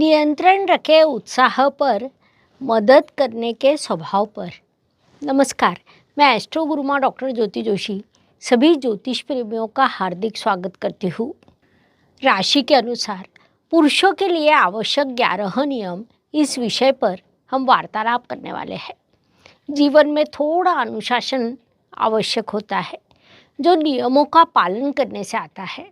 नियंत्रण रखे उत्साह पर, मदद करने के स्वभाव पर। नमस्कार, मैं एस्ट्रो गुरुमा डॉक्टर ज्योति जोशी सभी ज्योतिष प्रेमियों का हार्दिक स्वागत करती हूँ। राशि के अनुसार पुरुषों के लिए आवश्यक 11 नियम, इस विषय पर हम वार्तालाप करने वाले हैं। जीवन में थोड़ा अनुशासन आवश्यक होता है, जो नियमों का पालन करने से आता है।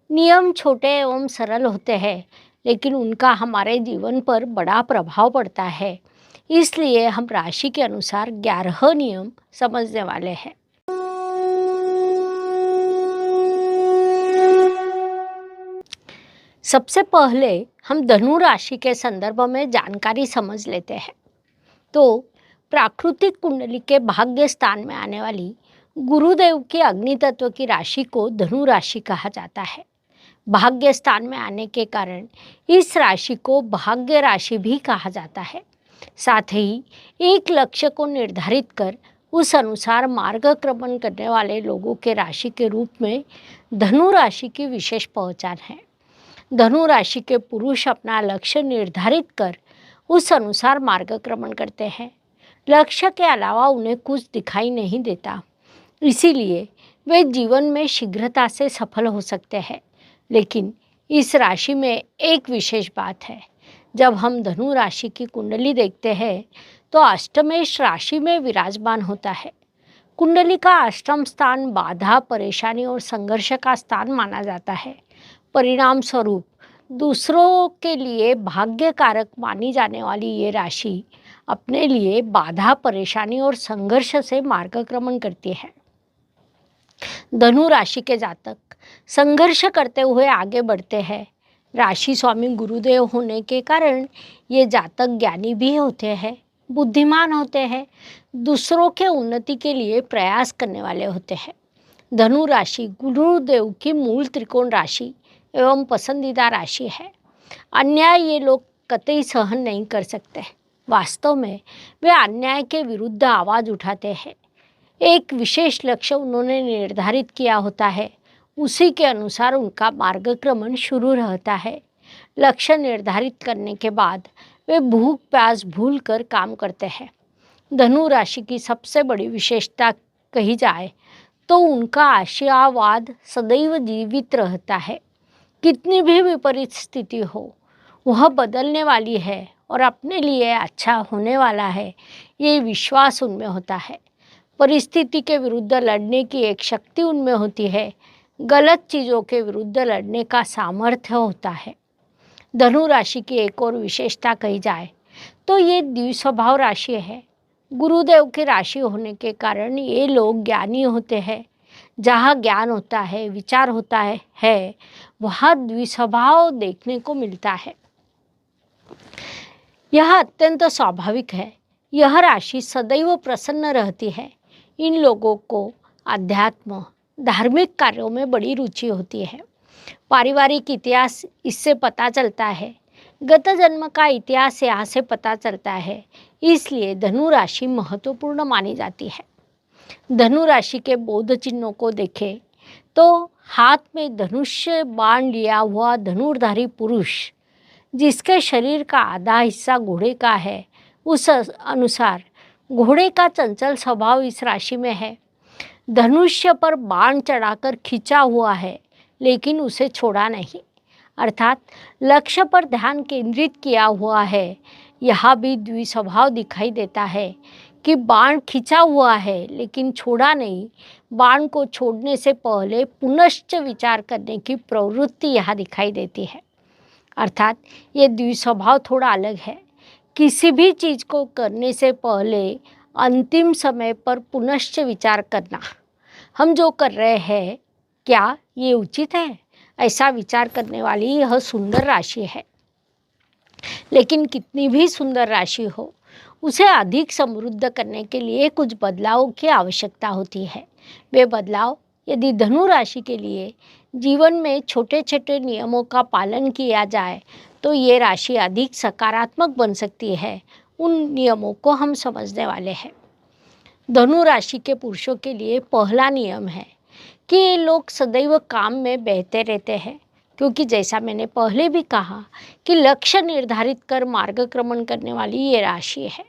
नियम छोटे एवं सरल होते हैं, लेकिन उनका हमारे जीवन पर बड़ा प्रभाव पड़ता है। इसलिए हम राशि के अनुसार 11 नियम समझने वाले हैं। सबसे पहले हम धनु राशि के संदर्भ में जानकारी समझ लेते हैं। तो प्राकृतिक कुंडली के भाग्य स्थान में आने वाली गुरुदेव की अग्नि तत्व की राशि को धनु राशि कहा जाता है। भाग्य स्थान में आने के कारण इस राशि को भाग्य राशि भी कहा जाता है। साथ ही एक लक्ष्य को निर्धारित कर उस अनुसार मार्गक्रमण करने वाले लोगों के राशि के रूप में धनु राशि की विशेष पहचान है। धनु राशि के पुरुष अपना लक्ष्य निर्धारित कर उस अनुसार मार्गक्रमण करते हैं। लक्ष्य के अलावा उन्हें कुछ दिखाई नहीं देता, इसीलिए वे जीवन में शीघ्रता से सफल हो सकते हैं। लेकिन इस राशि में एक विशेष बात है। जब हम धनु राशि की कुंडली देखते हैं तो अष्टमेश राशि में विराजमान होता है। कुंडली का अष्टम स्थान बाधा, परेशानी और संघर्ष का स्थान माना जाता है। परिणाम स्वरूप दूसरों के लिए भाग्य कारक मानी जाने वाली ये राशि अपने लिए बाधा, परेशानी और संघर्ष से मार्गक्रमण करती है। धनु राशि के जातक संघर्ष करते हुए आगे बढ़ते हैं। राशि स्वामी गुरुदेव होने के कारण ये जातक ज्ञानी भी होते हैं, बुद्धिमान होते हैं, दूसरों के उन्नति के लिए प्रयास करने वाले होते हैं। धनु राशि गुरुदेव की मूल त्रिकोण राशि एवं पसंदीदा राशि है। अन्याय ये लोग कतई सहन नहीं कर सकते। वास्तव में वे अन्याय के विरुद्ध आवाज़ उठाते हैं। एक विशेष लक्ष्य उन्होंने निर्धारित किया होता है, उसी के अनुसार उनका मार्गक्रमण शुरू रहता है। लक्ष्य निर्धारित करने के बाद वे भूख प्यास भूल कर काम करते हैं। धनु राशि की सबसे बड़ी विशेषता कही जाए तो उनका आशावाद सदैव जीवित रहता है। कितनी भी विपरीत स्थिति हो, वह बदलने वाली है और अपने लिए अच्छा होने वाला है, ये विश्वास उनमें होता है। परिस्थिति के विरुद्ध लड़ने की एक शक्ति उनमें होती है। गलत चीज़ों के विरुद्ध लड़ने का सामर्थ्य होता है। धनु राशि की एक और विशेषता कही जाए तो ये द्विस्वभाव राशि है। गुरुदेव की राशि होने के कारण ये लोग ज्ञानी होते हैं। जहाँ ज्ञान होता है, विचार होता है वहाँ द्विस्वभाव देखने को मिलता है। यह अत्यंत स्वाभाविक है। यह राशि सदैव प्रसन्न रहती है। इन लोगों को अध्यात्म, धार्मिक कार्यों में बड़ी रुचि होती है। पारिवारिक इतिहास इससे पता चलता है। गत जन्म का इतिहास यहाँ से पता चलता है। इसलिए धनु राशि महत्वपूर्ण मानी जाती है। धनु राशि के बौद्ध चिन्हों को देखें तो हाथ में धनुष्य बाण लिया हुआ धनुर्धारी पुरुष, जिसके शरीर का आधा हिस्सा घोड़े का है, उस अनुसार घोड़े का चंचल स्वभाव इस राशि में है। धनुष्य पर बाण चढ़ाकर खींचा हुआ है, लेकिन उसे छोड़ा नहीं, अर्थात लक्ष्य पर ध्यान केंद्रित किया हुआ है। यहाँ भी द्विस्वभाव दिखाई देता है कि बाण खींचा हुआ है लेकिन छोड़ा नहीं। बाण को छोड़ने से पहले पुनश्च विचार करने की प्रवृत्ति यहाँ दिखाई देती है। अर्थात ये द्विस्वभाव थोड़ा अलग है। किसी भी चीज़ को करने से पहले अंतिम समय पर पुनश्च विचार करना, हम जो कर रहे हैं क्या ये उचित है, ऐसा विचार करने वाली यह सुंदर राशि है। लेकिन कितनी भी सुंदर राशि हो, उसे अधिक समृद्ध करने के लिए कुछ बदलाव की आवश्यकता होती है। वे बदलाव यदि धनु राशि के लिए जीवन में छोटे छोटे नियमों का पालन किया जाए तो ये राशि अधिक सकारात्मक बन सकती है। उन नियमों को हम समझने वाले हैं। धनु राशि के पुरुषों के लिए पहला नियम है कि ये लोग सदैव काम में बहते रहते हैं। क्योंकि जैसा मैंने पहले भी कहा कि लक्ष्य निर्धारित कर मार्गक्रमण करने वाली ये राशि है।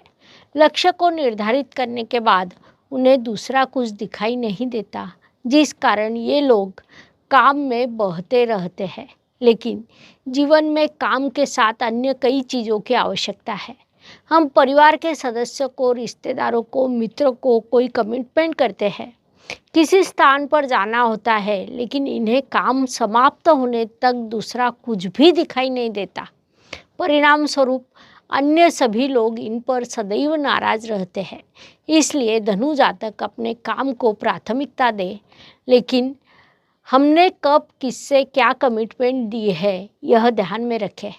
लक्ष्य को निर्धारित करने के बाद उन्हें दूसरा कुछ दिखाई नहीं देता, जिस कारण ये लोग काम में बहते रहते हैं। लेकिन जीवन में काम के साथ अन्य कई चीज़ों की आवश्यकता है। हम परिवार के सदस्यों को, रिश्तेदारों को, मित्रों को कोई कमिटमेंट करते हैं, किसी स्थान पर जाना होता है, लेकिन इन्हें काम समाप्त होने तक दूसरा कुछ भी दिखाई नहीं देता। परिणाम स्वरूप अन्य सभी लोग इन पर सदैव नाराज रहते हैं। इसलिए धनु जातक अपने काम को प्राथमिकता दे, लेकिन हमने कब किससे क्या कमिटमेंट दी है यह ध्यान में रखें,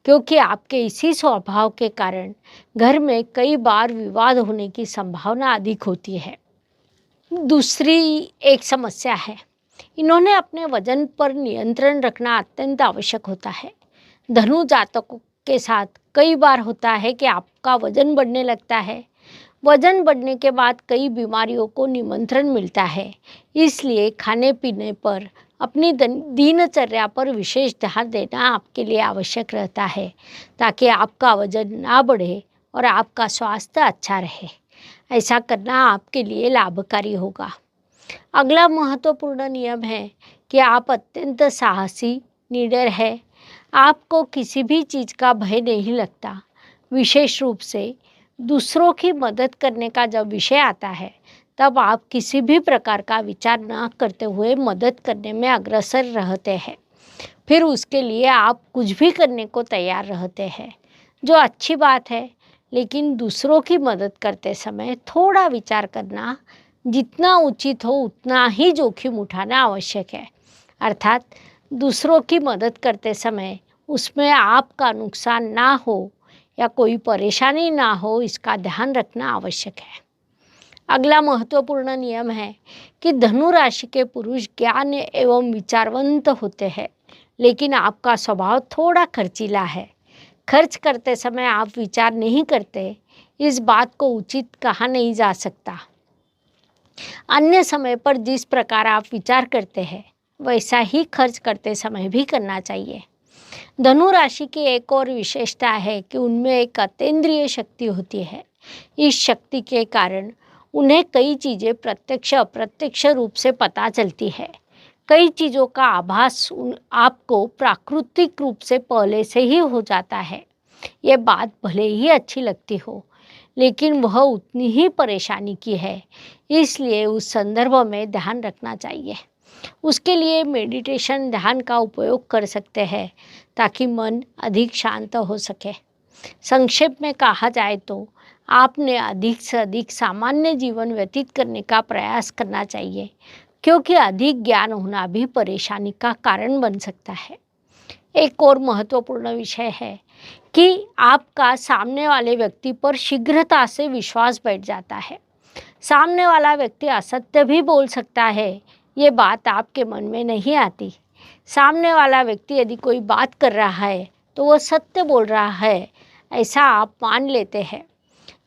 क्योंकि आपके इसी स्वभाव के कारण घर में कई बार विवाद होने की संभावना अधिक होती है। दूसरी एक समस्या है, इन्होंने अपने वजन पर नियंत्रण रखना अत्यंत आवश्यक होता है। धनु जातकों के साथ कई बार होता है कि आपका वजन बढ़ने लगता है। वजन बढ़ने के बाद कई बीमारियों को निमंत्रण मिलता है। इसलिए खाने पीने पर, अपनी दिनचर्या पर विशेष ध्यान देना आपके लिए आवश्यक रहता है, ताकि आपका वजन ना बढ़े और आपका स्वास्थ्य अच्छा रहे। ऐसा करना आपके लिए लाभकारी होगा। अगला महत्वपूर्ण नियम है कि आप अत्यंत साहसी, निडर है। आपको किसी भी चीज़ का भय नहीं लगता। विशेष रूप से दूसरों की मदद करने का जब विषय आता है, तब आप किसी भी प्रकार का विचार न करते हुए मदद करने में अग्रसर रहते हैं। फिर उसके लिए आप कुछ भी करने को तैयार रहते हैं, जो अच्छी बात है। लेकिन दूसरों की मदद करते समय थोड़ा विचार करना, जितना उचित हो उतना ही जोखिम उठाना आवश्यक है। अर्थात दूसरों की मदद करते समय उसमें आपका नुकसान ना हो या कोई परेशानी ना हो, इसका ध्यान रखना आवश्यक है। अगला महत्वपूर्ण नियम है कि धनु राशि के पुरुष ज्ञान एवं विचारवंत होते हैं, लेकिन आपका स्वभाव थोड़ा खर्चीला है। खर्च करते समय आप विचार नहीं करते, इस बात को उचित कहा नहीं जा सकता। अन्य समय पर जिस प्रकार आप विचार करते हैं, वैसा ही खर्च करते समय भी करना चाहिए। धनु राशि की एक और विशेषता है कि उनमें एक अतीन्द्रिय शक्ति होती है। इस शक्ति के कारण उन्हें कई चीज़ें प्रत्यक्ष अप्रत्यक्ष रूप से पता चलती है। कई चीज़ों का आभास आपको प्राकृतिक रूप से पहले से ही हो जाता है। ये बात भले ही अच्छी लगती हो, लेकिन वह उतनी ही परेशानी की है। इसलिए उस संदर्भ में ध्यान रखना चाहिए। उसके लिए मेडिटेशन, ध्यान का उपयोग कर सकते हैं, ताकि मन अधिक शांत हो सके। संक्षेप में कहा जाए तो आपने अधिक से अधिक सामान्य जीवन व्यतीत करने का प्रयास करना चाहिए, क्योंकि अधिक ज्ञान होना भी परेशानी का कारण बन सकता है। एक और महत्वपूर्ण विषय है कि आपका सामने वाले व्यक्ति पर शीघ्रता से विश्वास बैठ जाता है। सामने वाला व्यक्ति असत्य भी बोल सकता है, ये बात आपके मन में नहीं आती। सामने वाला व्यक्ति यदि कोई बात कर रहा है तो वह सत्य बोल रहा है, ऐसा आप मान लेते हैं,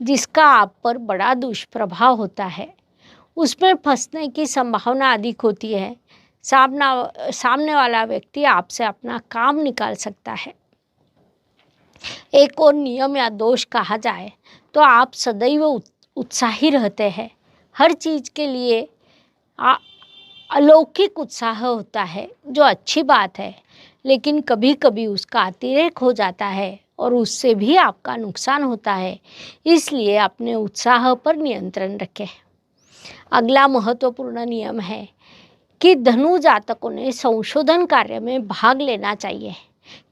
जिसका आप पर बड़ा दुष्प्रभाव होता है। उसमें फंसने की संभावना अधिक होती है। सामने वाला व्यक्ति आपसे अपना काम निकाल सकता है। एक और नियम या दोष कहा जाए तो आप सदैव उत्साही रहते हैं। हर चीज़ के लिए अलौकिक उत्साह होता है, जो अच्छी बात है, लेकिन कभी कभी उसका अतिरेक हो जाता है और उससे भी आपका नुकसान होता है। इसलिए अपने उत्साह पर नियंत्रण रखें। अगला महत्वपूर्ण नियम है कि धनु जातकों ने संशोधन कार्य में भाग लेना चाहिए,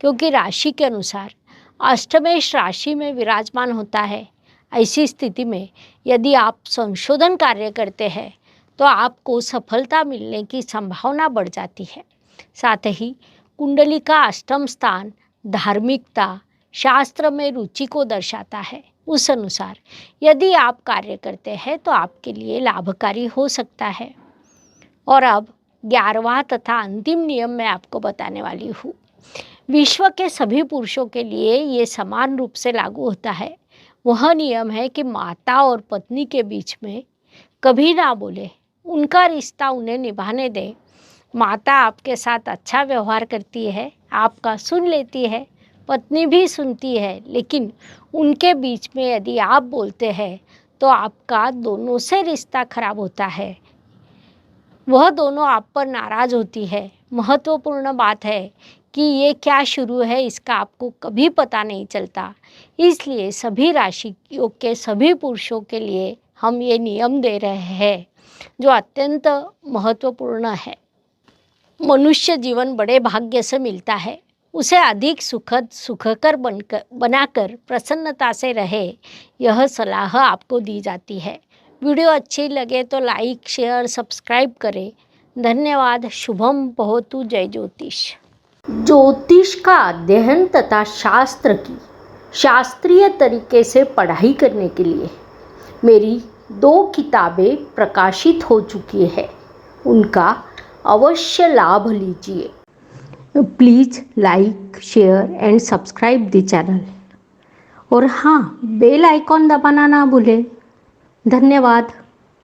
क्योंकि राशि के अनुसार अष्टमेश राशि में विराजमान होता है। ऐसी स्थिति में यदि आप संशोधन कार्य करते हैं तो आपको सफलता मिलने की संभावना बढ़ जाती है। साथ ही कुंडली का अष्टम स्थान धार्मिकता, शास्त्र में रुचि को दर्शाता है। उस अनुसार यदि आप कार्य करते हैं तो आपके लिए लाभकारी हो सकता है। और अब 11वां तथा अंतिम नियम मैं आपको बताने वाली हूँ। विश्व के सभी पुरुषों के लिए ये समान रूप से लागू होता है। वह नियम है कि माता और पत्नी के बीच में कभी ना बोले, उनका रिश्ता उन्हें निभाने दें। माता आपके साथ अच्छा व्यवहार करती है, आपका सुन लेती है, पत्नी भी सुनती है, लेकिन उनके बीच में यदि आप बोलते हैं तो आपका दोनों से रिश्ता खराब होता है। वह दोनों आप पर नाराज होती है। महत्वपूर्ण बात है कि ये क्या शुरू है इसका आपको कभी पता नहीं चलता। इसलिए सभी राशियों के सभी पुरुषों के लिए हम ये नियम दे रहे हैं जो अत्यंत महत्वपूर्ण है। मनुष्य जीवन बड़े भाग्य से मिलता है, उसे अधिक सुखद सुखकर बनाकर प्रसन्नता से रहे, यह सलाह आपको दी जाती है। वीडियो अच्छी लगे तो लाइक शेयर सब्सक्राइब करें। धन्यवाद। शुभम भवतु। जय ज्योतिष। ज्योतिष का अध्ययन तथा शास्त्र की शास्त्रीय तरीके से पढ़ाई करने के लिए मेरी 2 किताबें प्रकाशित हो चुकी है, उनका अवश्य लाभ लीजिए। Please like share and subscribe the channel और हाँ, बेल आइकॉन दबाना ना भूलें। धन्यवाद।